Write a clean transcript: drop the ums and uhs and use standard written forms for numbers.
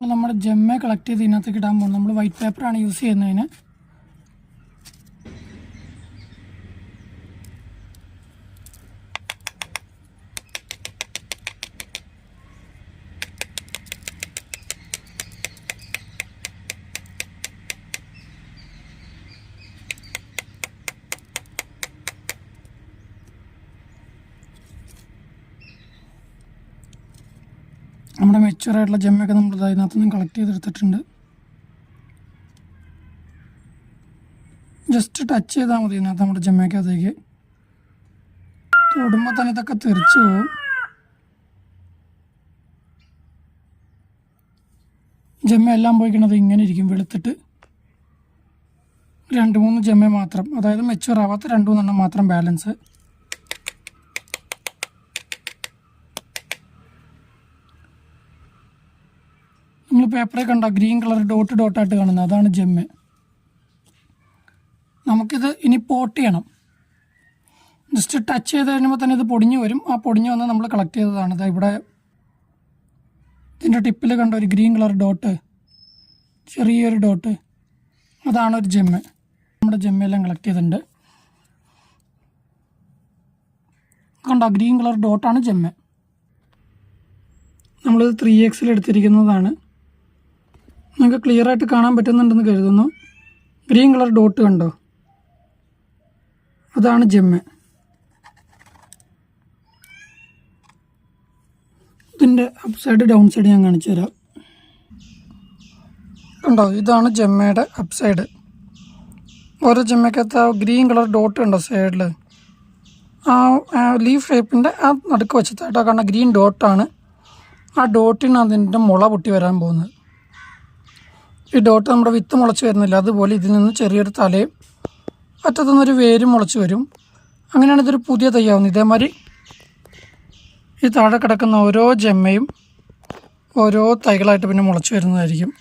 നമ്മൾ gemma collect ചെയ്ത് ഇതിനകത്തേക്ക് ഇടാൻ പോകുന്നത്. നമ്മൾ വൈറ്റ് പേപ്പറാണ് യൂസ് ചെയ്യുന്നതിന്. നമ്മുടെ മെച്ചുവറായിട്ടുള്ള ജെമ്മയൊക്കെ നമ്മൾ അതിനകത്ത് നിന്ന് കളക്ട് ചെയ്തെടുത്തിട്ടുണ്ട്. ജസ്റ്റ് ടച്ച് ചെയ്താൽ മതി ഇതിനകത്ത് നമ്മുടെ ജെമ്മയ്ക്കകത്തേക്ക്. തൊടുമ്പോൾ തന്നെ ഇതൊക്കെ തെറിച്ച് പോകും. ജെമ്മ എല്ലാം പോയിക്കണത് ഇങ്ങനെ ഇരിക്കും വെളുത്തിട്ട്. 2-3 ജെമ്മ മാത്രം, അതായത് മെച്ചുവർ ആവാത്ത 2-3 മാത്രം ബാലൻസ്. നമ്മൾ പേപ്പറിൽ കണ്ട ഗ്രീൻ കളർ ഡോട്ട് ഡോട്ടായിട്ട് കാണുന്നത് അതാണ് ജെമ്മ്. നമുക്കിത് ഇനി പോട്ട് ചെയ്യണം. ജസ്റ്റ് ടച്ച് ചെയ്ത് കഴിയുമ്പോൾ തന്നെ ഇത് പൊടിഞ്ഞ് വരും. ആ പൊടിഞ്ഞ് വന്ന് നമ്മൾ കളക്ട് ചെയ്തതാണ്. ഇത് ഇവിടെ ഇതിൻ്റെ ടിപ്പിൽ കണ്ട ഒരു ഗ്രീൻ കളർ ഡോട്ട്, ചെറിയൊരു ഡോട്ട്, അതാണ് ഒരു ജെമ്മ്. നമ്മുടെ ജെമ്മയെല്ലാം കളക്ട് ചെയ്തിട്ടുണ്ട്. കണ്ട ഗ്രീൻ കളർ ഡോട്ടാണ് ജെമ്മ്. നമ്മളിത് 3x എടുത്തിരിക്കുന്നതാണ്. നിങ്ങൾക്ക് ക്ലിയർ ആയിട്ട് കാണാൻ പറ്റുന്നുണ്ടെന്ന് കരുതുന്നു. ഗ്രീൻ കളർ ഡോട്ട് കണ്ടോ, അതാണ് ജെമ്മ്. ഇതിൻ്റെ അപ്പ് സൈഡ് ഡൗൺ സൈഡ് ഞാൻ കാണിച്ചു തരാം. കണ്ടോ, ഇതാണ് ജെമ്മയുടെ അപ്പ് സൈഡ്. ഓരോ ജെമ്മയ്ക്കകത്ത് ആ ഗ്രീൻ കളർ ഡോട്ട് ഉണ്ടോ സൈഡിൽ, ആ ലീഫ് ഷേപ്പിൻ്റെ ആ നടുക്ക് വെച്ചിട്ടായിട്ടോ കാരണം ഗ്രീൻ ഡോട്ടാണ്. ആ ഡോട്ടിന് അതിൻ്റെ മുള പൊട്ടി വരാൻ പോകുന്നത്. ഈ ഡോട്ട് നമ്മുടെ വിത്ത് മുളച്ച് വരുന്നില്ല, അതുപോലെ ഇതിൽ നിന്ന് ചെറിയൊരു തലയും അറ്റത്തുനിന്നൊരു വേരും മുളച്ച് വരും. അങ്ങനെയാണ് ഇതൊരു പുതിയ തൈയാവുന്നത്. ഇതേമാതിരി ഈ താഴെ കിടക്കുന്ന ഓരോ ജെമ്മയും ഓരോ തൈകളായിട്ട് പിന്നെ മുളച്ച് വരുന്നതായിരിക്കും.